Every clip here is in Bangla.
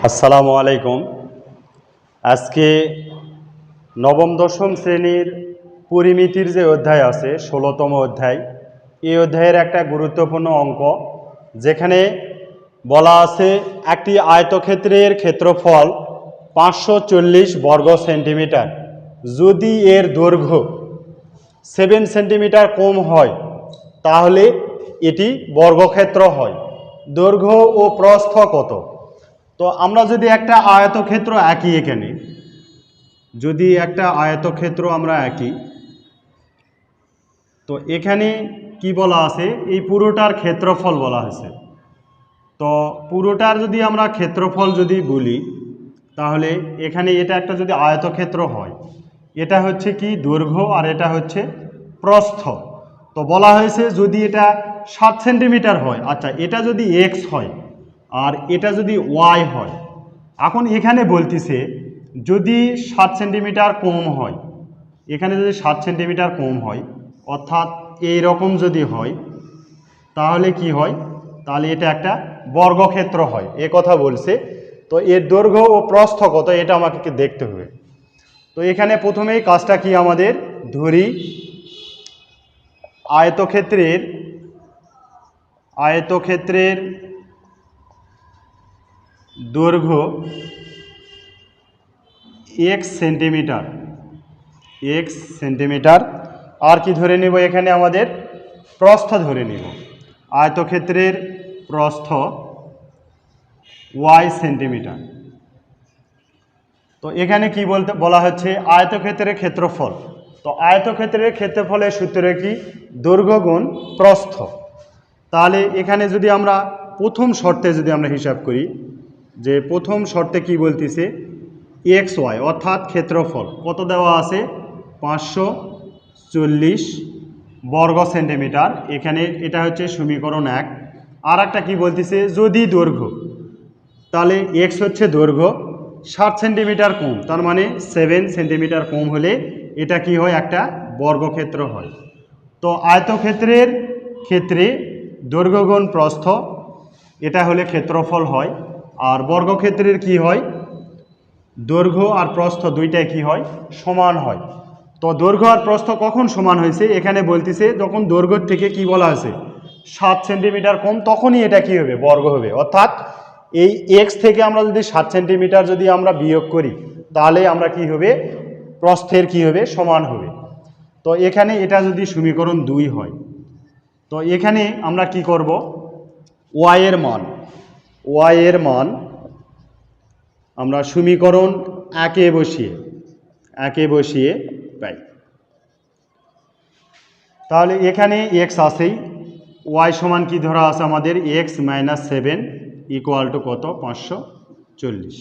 আসসালামু আলাইকুম। আজকে নবম দশম শ্রেণীর পরিমিতির যে অধ্যায় আছে ১৬তম অধ্যায়, এই অধ্যায়ের একটা গুরুত্বপূর্ণ অঙ্ক, যেখানে বলা আছে একটি আয়তক্ষেত্রের ক্ষেত্রফল ৫৪০ বর্গ সেন্টিমিটার, যদি এর দৈর্ঘ্য 7 সেন্টিমিটার কম হয় তাহলে এটি বর্গক্ষেত্র হয়। দৈর্ঘ্য ও প্রস্থ কত? তো আমরা যদি একটা আয়তক্ষেত্র আঁকি, এখানে যদি একটা আয়তক্ষেত্র আমরা আঁকি, তো এখানে কি বলা আছে, এই পুরোটার ক্ষেত্রফল বলা হয়েছে। তো পুরোটার যদি আমরা ক্ষেত্রফল যদি বলি, তাহলে এখানে এটা একটা যদি আয়তক্ষেত্র হয়, এটা হচ্ছে কি দৈর্ঘ্য আর এটা হচ্ছে প্রস্থ। তো বলা হয়েছে যদি এটা 7 সেন্টিমিটার হয়, আচ্ছা এটা যদি এক্স হয় আর এটা যদি ওয়াই হয়, এখন এখানে বলতেছে যদি 7 সেন্টিমিটার কম হয়, এখানে যদি 7 সেন্টিমিটার কম হয়, অর্থাৎ এই রকম যদি হয়, তাহলে কি হয়, তাহলে এটা একটা বর্গক্ষেত্র হয়, এ কথা বলছে। তো এর দৈর্ঘ্য ও প্রস্থ কত এটা আমাকে দেখতে হবে। তো এখানে প্রথমেই কাজটা কি, আমাদের ধরি আয়তক্ষেত্রের দৈর্ঘ্য এক্স সেন্টিমিটার, আর কি ধরে নেব, এখানে আমাদের প্রস্থ ধরে নেব। আয়তক্ষেত্রের প্রস্থ ওয়াই সেন্টিমিটার। তো এখানে কি বলা হচ্ছে আয়তক্ষেত্রের ক্ষেত্রফল। তো আয়তক্ষেত্রের ক্ষেত্রফলের সূত্র কি, দৈর্ঘ্য গুণ প্রস্থ। তাহলে এখানে যদি আমরা প্রথম শর্তে যদি আমরা হিসাব করি, যে প্রথম শর্তে কি বলতেছে, এক্স ওয়াই অর্থাৎ ক্ষেত্রফল কত দেওয়া আছে, 540 বর্গ সেন্টিমিটার। এখানে এটা হচ্ছে সমীকরণ 1। আর একটা কি বলতেছে, যদি দৈর্ঘ্য, তাহলে এক্স হচ্ছে দৈর্ঘ্য, 7 সেন্টিমিটার কম, তার মানে 7 সেন্টিমিটার কম হলে এটা কি হয়, একটা বর্গক্ষেত্র হয়। তো আয়তক্ষেত্রের ক্ষেত্রে দৈর্ঘ্য গুণ প্রস্থ, এটা হলে ক্ষেত্রফল হয়। আর বর্গক্ষেত্রের কি হয়, দৈর্ঘ্য আর প্রস্থ দুইটাই কি হয়, সমান হয়। তো দৈর্ঘ্য আর প্রস্থ কখন সমান হয়েছে, এখানে বলতেছে যখন দৈর্ঘ্য থেকে কি বলা আছে 7 সেন্টিমিটার কম, তখনই এটা কি হবে, বর্গ হবে। অর্থাৎ এই এক্স থেকে আমরা যদি 7 সেন্টিমিটার যদি আমরা বিয়োগ করি, তাহলে আমরা কি হবে, প্রস্থের কি হবে, সমান হবে। তো এখানে এটা যদি সমীকরণ 2 হয়, তো এখানে আমরা কি করব, ওয়াই এর মান আমরা সমীকরণ একে বসিয়ে পাই। তাহলে এখানে এক্স আসেই, ওয়াই সমান কি ধরা আছে আমাদের, এক্স মাইনাস 7 ইকুয়াল টু কত, 540।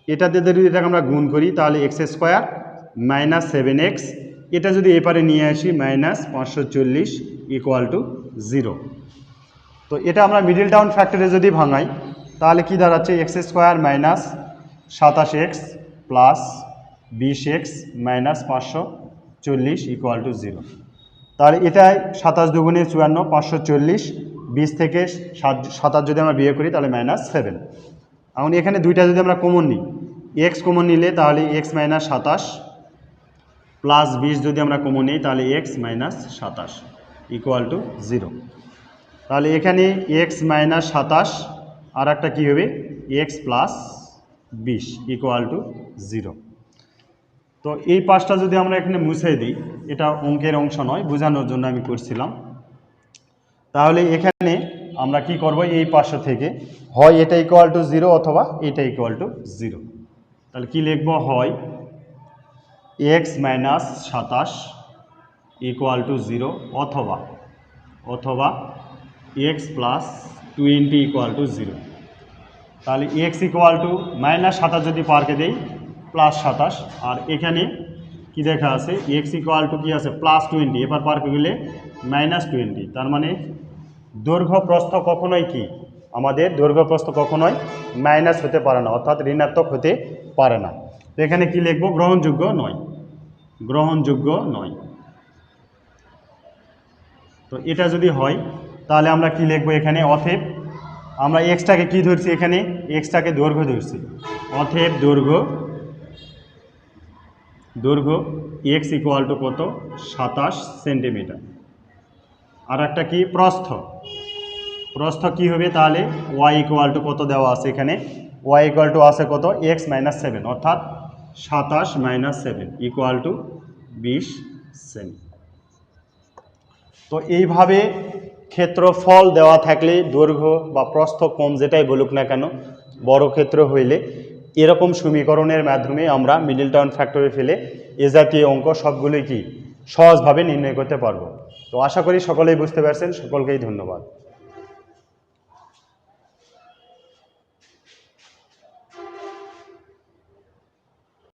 এটাতে যদি এটাকে আমরা গুণ করি, তাহলে এক্স স্কোয়ার মাইনাস 7x, এটা যদি এপারে নিয়ে আসি মাইনাস 540 ইকুয়াল টু 0। তো এটা আমরা মিডিল টাউন ফ্যাক্টরে যদি ভাঙাই, তাহলে কি দাঁড়াচ্ছে, x square minus 27x plus 20x minus 540 equal to 0। তাহলে এটাই 27 দুগুণে 54, 540, 20 থেকে 27 যদি আমরা বিয়ে করি তাহলে মাইনাস 7। এখন এখানে দুইটা যদি আমরা কমন নিই, এক্স কমন নিলে তাহলে এক্স মাইনাস 27 প্লাস 20 যদি আমরা কমন নিই, তাহলে এক্স মাইনাস 27 ইকুয়াল টু 0। তাহলে এখানে এক্স মাইনাস 27 আর একটা কী হবে, এক্স প্লাস 20 ইকুয়াল টু 0। তো এই পাশটা যদি আমরা এখানে মুছে দিই, এটা অঙ্কের অংশ নয়, বোঝানোর জন্য আমি করছিলাম। তাহলে এখানে আমরা কি করব, এই পাশ থেকে হয় এটা ইকুয়াল টু 0 অথবা এটা ইকুয়াল টু 0। তাহলে কি লিখব, হয় এক্স মাইনাস 27 ইকুয়াল টু 0 অথবা এক্স প্লাস 20 ইকুয়াল টু 0। তাহলে এক্স ইকুয়াল টু মাইনাস 27 যদি পার্কে দেই প্লাস 27, আর এখানে কি দেখা আছে, এক্স ইকুয়াল টু কি আছে, প্লাস 20, এবার পার্কে গেলে মাইনাস 20। তার মানে দৈর্ঘ্য প্রস্থ কখনোই কি, আমাদের দৈর্ঘ্য প্রস্থ কখনোই মাইনাস হতে পারে না, অর্থাৎ ঋণাত্মক হতে পারে না। তো এখানে কি লিখব, গ্রহণযোগ্য নয়। তো এটা যদি হয়, তাহলে আমরা কি লিখব, এখানে অতএব আমরা এক্সটাকে কি ধরছি, এখানে এক্সটাকে দৈর্ঘ্য ধরছি, অতএব দৈর্ঘ্য এক্স ইকুয়াল টু কত, 27 সেন্টিমিটার। আর একটা কি, প্রস্থ কি হবে তাহলে, ওয়াই ইকুয়াল টু কত দেওয়া আছে এখানে, ওয়াই ইকুয়াল টু আছে কত, এক্স মাইনাস 7, অর্থাৎ 27 মাইনাস 7 ইকুয়াল টু 20 সেমি। তো এইভাবে ক্ষেত্রফল দেওয়া থাকলে দৈর্ঘ্য বা প্রস্থ কম যেটাই বলুক না কেন, বড় ক্ষেত্র হইলে এরকম সমীকরণের মাধ্যমে আমরা মিডল টার্ম ফ্যাক্টরে ফেলে এ জাতীয় অঙ্ক সবগুলোই কি সহজভাবে নির্ণয় করতে পারবো। তো আশা করি সকলেই বুঝতে পারছেন, সকলকেই ধন্যবাদ।